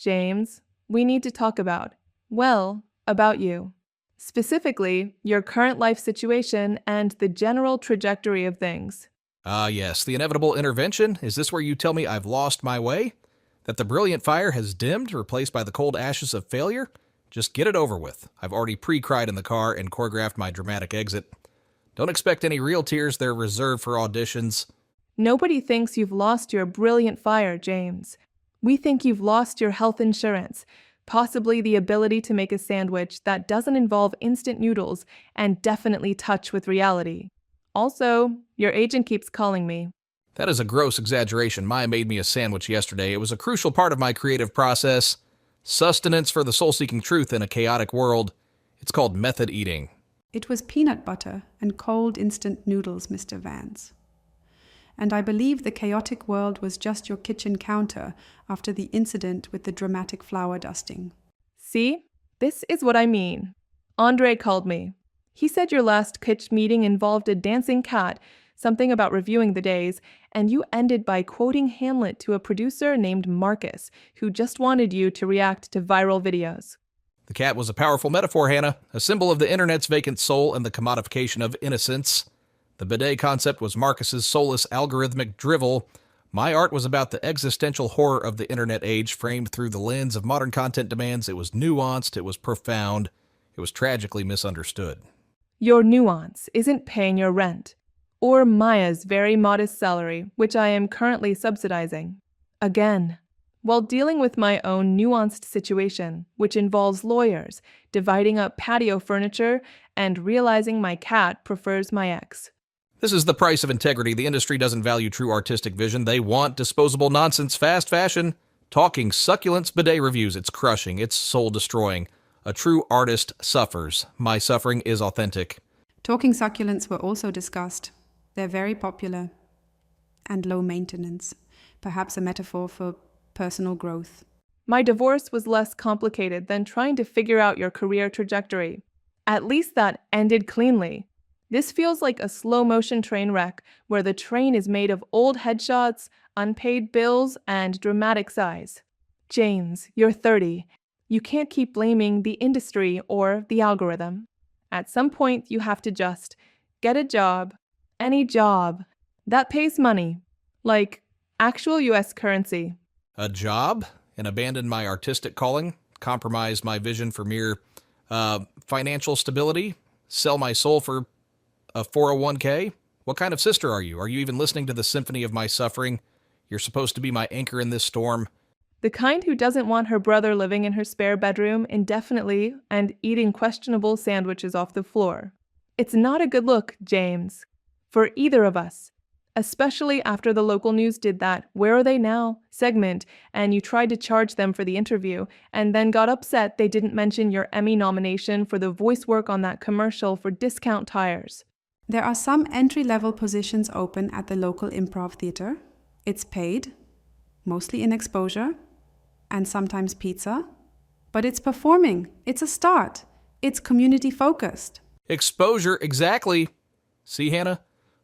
James, we need to talk about you. Specifically, your current life situation and the general trajectory of things. Yes, the inevitable intervention. Is this where you tell me I've lost my way? That the brilliant fire has dimmed, replaced by the cold ashes of failure? Just get it over with. I've already pre-cried in the car and choreographed my dramatic exit. Don't expect any real tears, they're reserved for auditions. Nobody thinks you've lost your brilliant fire, James. We think you've lost your health insurance, possibly the ability to make a sandwich that doesn't involve instant noodles and definitely touch with reality. Also, your agent keeps calling me. That is a gross exaggeration. Maya made me a sandwich yesterday. It was a crucial part of my creative process. Sustenance for the soul-seeking truth in a chaotic world. It's called method eating. It was peanut butter and cold instant noodles, Mr. Vance. And I believe the chaotic world was just your kitchen counter after the incident with the dramatic flower dusting. See? This is what I mean. Andre called me. He said your last pitch meeting involved a dancing cat, something about reviewing the days, and you ended by quoting Hamlet to a producer named Marcus, who just wanted you to react to viral videos. The cat was a powerful metaphor, Hannah, a symbol of the internet's vacant soul and the commodification of innocence. The bidet concept was Marcus's soulless algorithmic drivel. My art was about the existential horror of the internet age, framed through the lens of modern content demands. It was nuanced, it was profound, it was tragically misunderstood. Your nuance isn't paying your rent, or Maya's very modest salary, which I am currently subsidizing. Again, while dealing with my own nuanced situation, which involves lawyers, dividing up patio furniture, and realizing my cat prefers my ex. This is the price of integrity. The industry doesn't value true artistic vision. They want disposable nonsense, fast fashion. Talking succulents bidet reviews. It's crushing. It's soul-destroying. A true artist suffers. My suffering is authentic. Talking succulents were also discussed. They're very popular and low maintenance. Perhaps a metaphor for personal growth. My divorce was less complicated than trying to figure out your career trajectory. At least that ended cleanly. This feels like a slow-motion train wreck where the train is made of old headshots, unpaid bills, and dramatic sighs. James, you're 30. You can't keep blaming the industry or the algorithm. At some point, you have to just get a job, any job, that pays money, like actual US currency. A job? And abandon my artistic calling? Compromise my vision for mere financial stability? Sell my soul for a 401k? What kind of sister are you? Are you even listening to the symphony of my suffering? You're supposed to be my anchor in this storm. The kind who doesn't want her brother living in her spare bedroom indefinitely and eating questionable sandwiches off the floor. It's not a good look, James, for either of us, especially after the local news did that "Where Are They Now?" segment and you tried to charge them for the interview and then got upset they didn't mention your Emmy nomination for the voice work on that commercial for discount tires. There are some entry-level positions open at the local improv theater. It's paid, mostly in exposure, and sometimes pizza. But it's performing. It's a start. It's community-focused. Exposure, exactly. See, Hannah?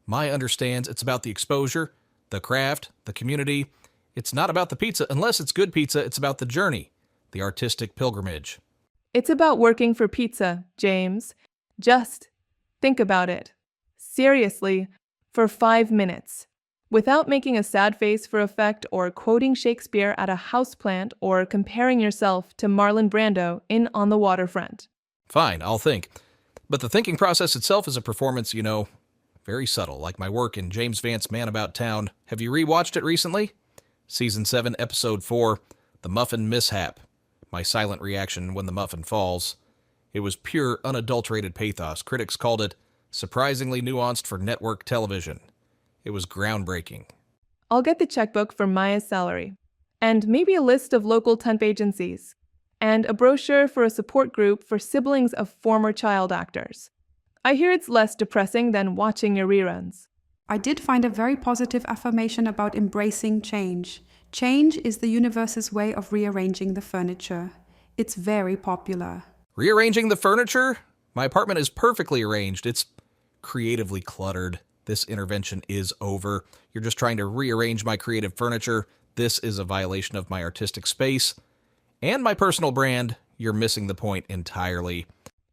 Maya understands it's about the exposure, the craft, the community. It's not about the pizza. Unless it's good pizza, it's about the journey, the artistic pilgrimage. It's about working for pizza, James. Just think about it. Seriously, for 5 minutes. Without making a sad face for effect or quoting Shakespeare at a houseplant or comparing yourself to Marlon Brando in On the Waterfront. Fine, I'll think. But the thinking process itself is a performance, very subtle, like my work in James Vance Man About Town. Have you rewatched it recently? Season 7, Episode 4, The Muffin Mishap. My silent reaction when the muffin falls. It was pure, unadulterated pathos. Critics called it surprisingly nuanced for network television. It was groundbreaking. I'll get the checkbook for Maya's salary, and maybe a list of local temp agencies, and a brochure for a support group for siblings of former child actors. I hear it's less depressing than watching your reruns. I did find a very positive affirmation about embracing change. Change is the universe's way of rearranging the furniture. It's very popular. Rearranging the furniture? My apartment is perfectly arranged. It's creatively cluttered. This intervention is over. You're just trying to rearrange my creative furniture. This is a violation of my artistic space. And my personal brand, you're missing the point entirely.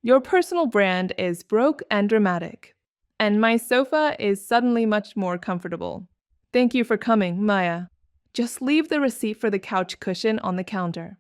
Your personal brand is broke and dramatic. And my sofa is suddenly much more comfortable. Thank you for coming, Maya. Just leave the receipt for the couch cushion on the counter.